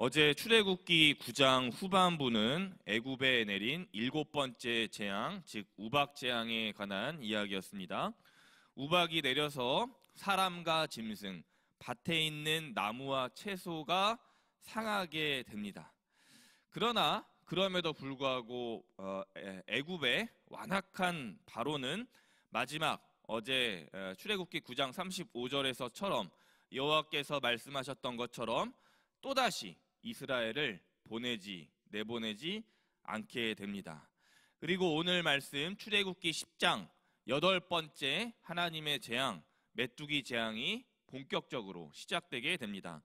어제 출애굽기 9장 후반부는 애굽에 내린 7번째 재앙, 즉 우박 재앙에 관한 이야기였습니다. 우박이 내려서 사람과 짐승, 밭에 있는 나무와 채소가 상하게 됩니다. 그러나 그럼에도 불구하고 애굽의 완악한 바로는 마지막 어제 출애굽기 9장 35절에서처럼 여호와께서 말씀하셨던 것처럼 또다시 이스라엘을 내보내지 않게 됩니다. 그리고 오늘 말씀 출애굽기 10장 8번째 하나님의 재앙, 메뚜기 재앙이 본격적으로 시작되게 됩니다.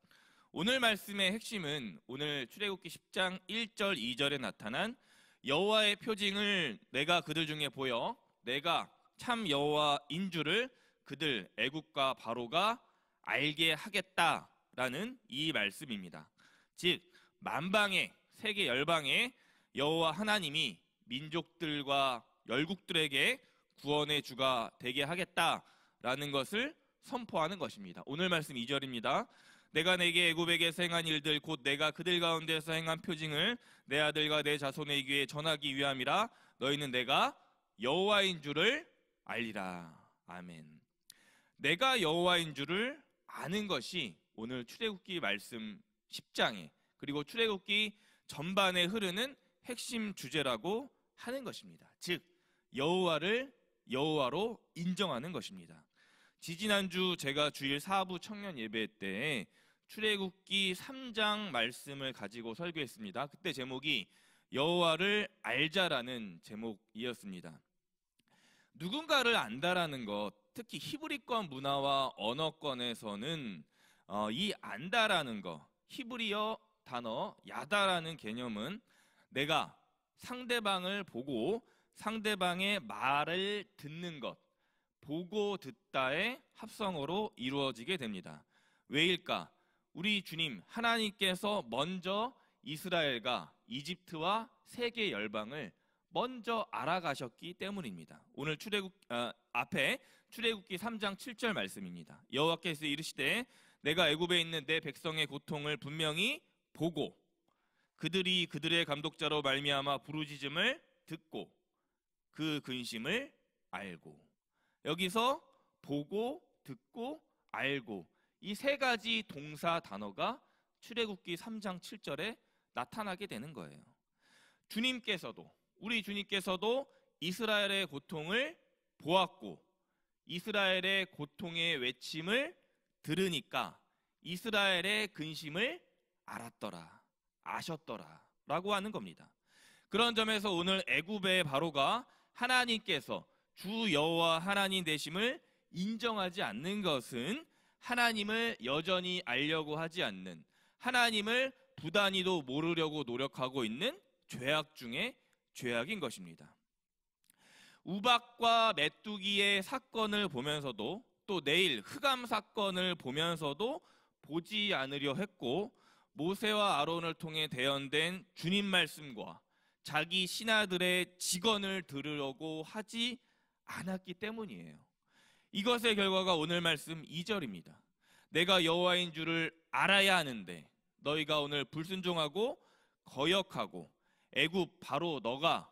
오늘 말씀의 핵심은 오늘 출애굽기 10장 1절 2절에 나타난 여호와의 표징을 내가 그들 중에 보여 내가 참 여호와인 줄을 그들 애굽과 바로가 알게 하겠다라는 이 말씀입니다. 즉 만방의 세계 열방의 여호와 하나님이 민족들과 열국들에게 구원의 주가 되게 하겠다라는 것을 선포하는 것입니다. 오늘 말씀 2절입니다. 내가 내게 애굽에게서 행한 일들 곧 내가 그들 가운데서 행한 표징을 내 아들과 내 자손의 귀에 전하기 위함이라. 너희는 내가 여호와인 줄을 알리라. 아멘. 내가 여호와인 줄을 아는 것이 오늘 출애굽기 말씀 10장에 그리고 출애굽기 전반에 흐르는 핵심 주제라고 하는 것입니다. 즉 여호와를 여호와로 인정하는 것입니다. 지지난주 제가 주일 4부 청년 예배 때 출애굽기 3장 말씀을 가지고 설교했습니다. 그때 제목이 여호와를 알자라는 제목이었습니다. 누군가를 안다라는 것, 특히 히브리권 문화와 언어권에서는 이 안다라는 것, 히브리어 단어 야다라는 개념은 내가 상대방을 보고 상대방의 말을 듣는 것, 보고 듣다의 합성어로 이루어지게 됩니다. 왜일까? 우리 주님 하나님께서 먼저 이스라엘과 이집트와 세계 열방을 먼저 알아가셨기 때문입니다. 오늘 앞에 출애굽기 3장 7절 말씀입니다. 여호와께서 이르시되 내가 애굽에 있는 내 백성의 고통을 분명히 보고 그들이 그들의 감독자로 말미암아 부르짖음을 듣고 그 근심을 알고. 여기서 보고 듣고 알고 이 세 가지 동사 단어가 출애굽기 3장 7절에 나타나게 되는 거예요. 우리 주님께서도 이스라엘의 고통을 보았고 이스라엘의 고통의 외침을 들으니까 이스라엘의 근심을 알았더라, 아셨더라 라고 하는 겁니다. 그런 점에서 오늘 애굽의 바로가 하나님께서 주 여호와 하나님 되심을 인정하지 않는 것은 하나님을 여전히 알려고 하지 않는, 하나님을 부단히도 모르려고 노력하고 있는 죄악 중에 죄악인 것입니다. 우박과 메뚜기의 사건을 보면서도 또 내일 흑암 사건을 보면서도 보지 않으려 했고 모세와 아론을 통해 대언된 주님 말씀과 자기 신하들의 직언을 들으려고 하지 않았기 때문이에요. 이것의 결과가 오늘 말씀 2절입니다. 내가 여호와인 줄을 알아야 하는데 너희가 오늘 불순종하고 거역하고 애굽 바로 너와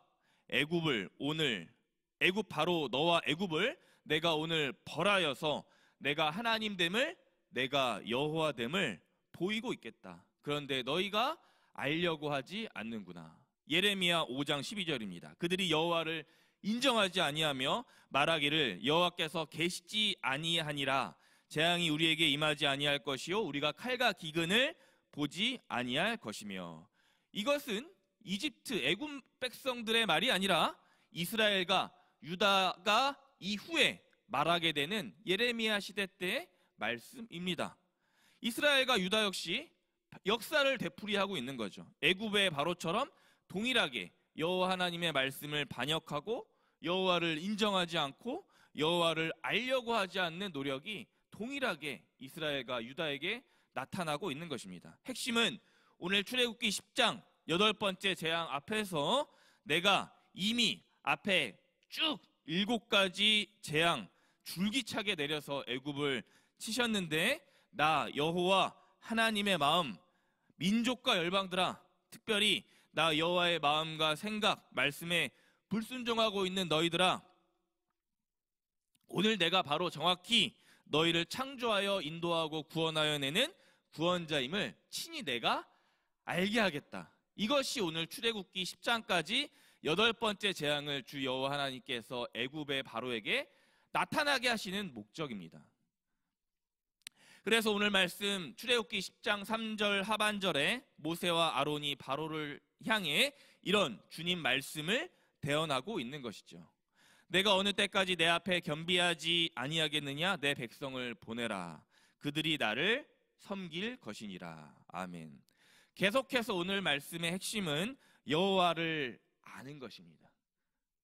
애굽을 내가 오늘 벌하여서 내가 하나님됨을 내가 여호와됨을 보이고 있겠다. 그런데 너희가 알려고 하지 않는구나. 예레미야 5장 12절입니다. 그들이 여호와를 인정하지 아니하며 말하기를 여호와께서 계시지 아니하니라. 재앙이 우리에게 임하지 아니할 것이요 우리가 칼과 기근을 보지 아니할 것이며. 이것은 이집트 애굽 백성들의 말이 아니라 이스라엘과 유다가 이후에 말하게 되는 예레미야 시대 때의 말씀입니다. 이스라엘과 유다 역시 역사를 되풀이하고 있는 거죠. 애굽의 바로처럼 동일하게 여호와 하나님의 말씀을 반역하고 여호와를 인정하지 않고 여호와를 알려고 하지 않는 노력이 동일하게 이스라엘과 유다에게 나타나고 있는 것입니다. 핵심은 오늘 출애굽기 10장 8번째 재앙 앞에서 내가 이미 앞에 쭉 7가지 재앙 줄기차게 내려서 애굽을 치셨는데 나 여호와 하나님의 마음 민족과 열방들아, 특별히 나 여호와의 마음과 생각, 말씀에 불순종하고 있는 너희들아, 오늘 내가 바로 정확히 너희를 창조하여 인도하고 구원하여 내는 구원자임을 친히 내가 알게 하겠다. 이것이 오늘 출애굽기 10장까지 8번째 재앙을 주 여호와 하나님께서 애굽의 바로에게 나타나게 하시는 목적입니다. 그래서 오늘 말씀 출애굽기 10장 3절 하반절에 모세와 아론이 바로를 향해 이런 주님 말씀을 대언하고 있는 것이죠. 내가 어느 때까지 내 앞에 겸비하지 아니하겠느냐? 내 백성을 보내라. 그들이 나를 섬길 것이니라. 아멘. 계속해서 오늘 말씀의 핵심은 여호와를 아는 것입니다.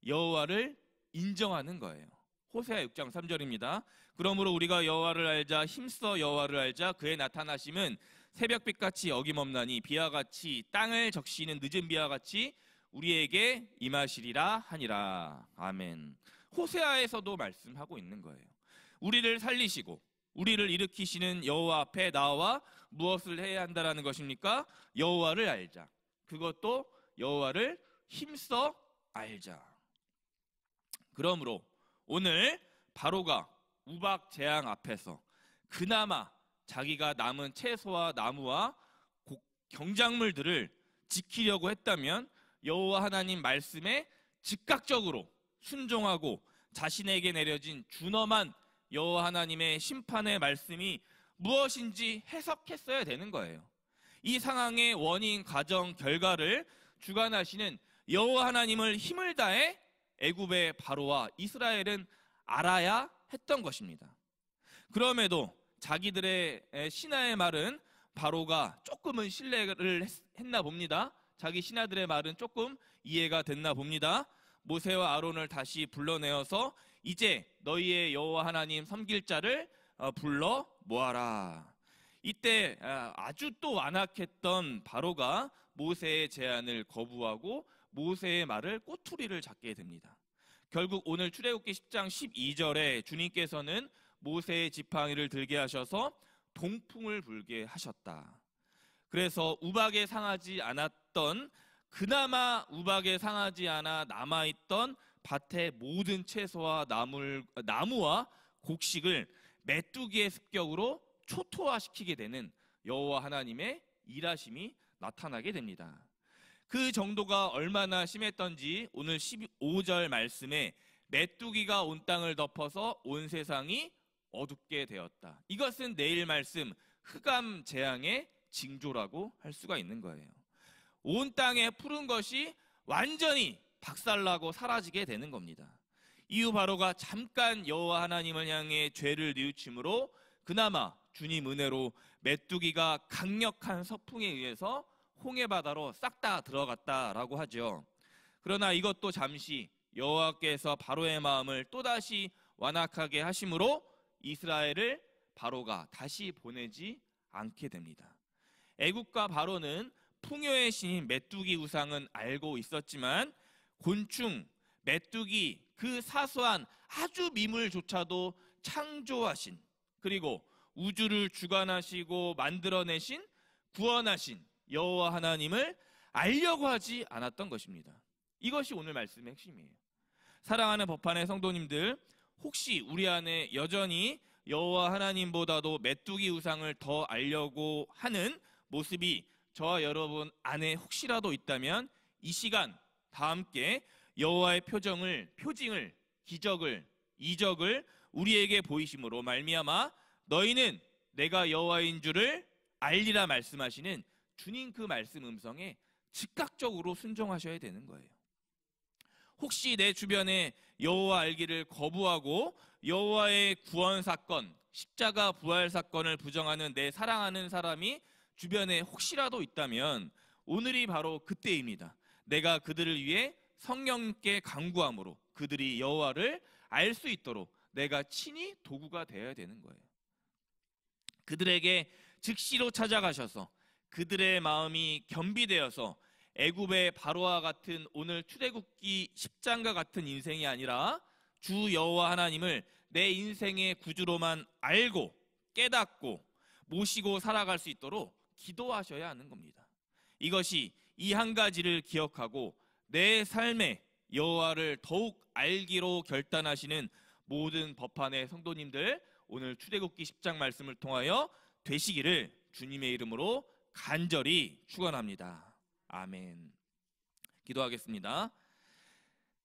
여호와를 인정하는 거예요. 호세아 6장 3절입니다. 그러므로 우리가 여호와를 알자, 힘써 여호와를 알자. 그의 나타나심은 새벽빛같이 어김없나니 비와 같이 땅을 적시는 늦은 비와 같이 우리에게 임하시리라 하니라. 아멘. 호세아에서도 말씀하고 있는 거예요. 우리를 살리시고 우리를 일으키시는 여호와 앞에 나와 무엇을 해야 한다라는 것입니까? 여호와를 알자. 그것도 여호와를 힘써 알자. 그러므로 오늘 바로가 우박 재앙 앞에서 그나마 자기가 남은 채소와 나무와 경작물들을 지키려고 했다면 여호와 하나님 말씀에 즉각적으로 순종하고 자신에게 내려진 준엄한 여호와 하나님의 심판의 말씀이 무엇인지 해석했어야 되는 거예요. 이 상황의 원인, 과정, 결과를 주관하시는 여호와 하나님을 힘을 다해 애굽의 바로와 이스라엘은 알아야 했던 것입니다. 그럼에도 자기들의 신하의 말은 바로가 조금은 신뢰를 했나 봅니다. 자기 신하들의 말은 조금 이해가 됐나 봅니다. 모세와 아론을 다시 불러내어서 이제 너희의 여호와 하나님 섬길 자를 불러 모아라. 이때 아주 또 완악했던 바로가 모세의 제안을 거부하고 모세의 말을 꼬투리를 잡게 됩니다. 결국 오늘 출애굽기 10장 12절에 주님께서는 모세의 지팡이를 들게 하셔서 동풍을 불게 하셨다. 그래서 우박에 상하지 않았던, 그나마 우박에 상하지 않아 남아있던 밭의 모든 채소와 나무와 곡식을 메뚜기의 습격으로 초토화시키게 되는 여호와 하나님의 일하심이 나타나게 됩니다. 그 정도가 얼마나 심했던지 오늘 15절 말씀에 메뚜기가 온 땅을 덮어서 온 세상이 어둡게 되었다. 이것은 내일 말씀 흑암 재앙의 징조라고 할 수가 있는 거예요. 온 땅에 푸른 것이 완전히 박살나고 사라지게 되는 겁니다. 이후 바로가 잠깐 여호와 하나님을 향해 죄를 뉘우침으로 그나마 주님 은혜로 메뚜기가 강력한 서풍에 의해서 홍해바다로 싹 다 들어갔다라고 하죠. 그러나 이것도 잠시 여호와께서 바로의 마음을 또다시 완악하게 하심으로 이스라엘을 바로가 다시 보내지 않게 됩니다. 애굽과 바로는 풍요의 신인 메뚜기 우상은 알고 있었지만 곤충, 메뚜기, 그 사소한 아주 미물조차도 창조하신, 그리고 우주를 주관하시고 만들어내신, 구원하신 여호와 하나님을 알려고 하지 않았던 것입니다. 이것이 오늘 말씀의 핵심이에요. 사랑하는 법한의 성도님들, 혹시 우리 안에 여전히 여호와 하나님보다도 메뚜기 우상을 더 알려고 하는 모습이 저와 여러분 안에 혹시라도 있다면 이 시간 다 함께 여호와의 표징을, 기적을, 이적을 우리에게 보이심으로 말미암아 너희는 내가 여호와인 줄을 알리라 말씀하시는 주님 그 말씀 음성에 즉각적으로 순종하셔야 되는 거예요. 혹시 내 주변에 여호와 알기를 거부하고 여호와의 구원 사건, 십자가 부활 사건을 부정하는 내 사랑하는 사람이 주변에 혹시라도 있다면 오늘이 바로 그때입니다. 내가 그들을 위해 성령께 간구함으로 그들이 여호와를 알 수 있도록 내가 친히 도구가 되어야 되는 거예요. 그들에게 즉시로 찾아가셔서 그들의 마음이 겸비되어서 애굽의 바로와 같은 오늘 출애굽기 10장과 같은 인생이 아니라 주 여호와 하나님을 내 인생의 구주로만 알고 깨닫고 모시고 살아갈 수 있도록 기도하셔야 하는 겁니다. 이것이 이 한 가지를 기억하고 내 삶에 여호와를 더욱 알기로 결단하시는 모든 법한의 성도님들, 오늘 출애굽기 10장 말씀을 통하여 되시기를 주님의 이름으로 간절히 축원합니다. 아멘. 기도하겠습니다.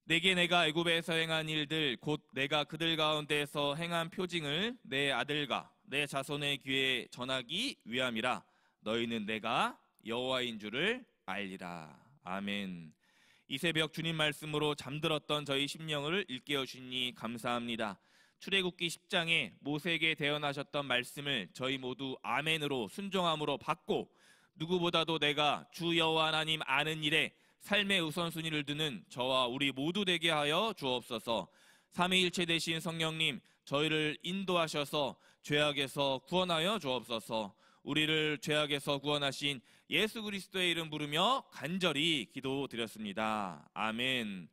내게 내가 애굽에서 행한 일들 곧 내가 그들 가운데서 행한 표징을 내 아들과 내 자손의 귀에 전하기 위함이라. 너희는 내가 여호와인 줄을 알리라. 아멘. 이 새벽 주님 말씀으로 잠들었던 저희 심령을 일깨워 주시니 감사합니다. 출애굽기 10장에 모세에게 대언하셨던 말씀을 저희 모두 아멘으로 순종함으로 받고 누구보다도 내가 주 여호와 하나님 아는 일에 삶의 우선순위를 두는 저와 우리 모두 되게 하여 주옵소서. 삼위일체 되신 성령님, 저희를 인도하셔서 죄악에서 구원하여 주옵소서. 우리를 죄악에서 구원하신 예수 그리스도의 이름 부르며 간절히 기도드렸습니다. 아멘.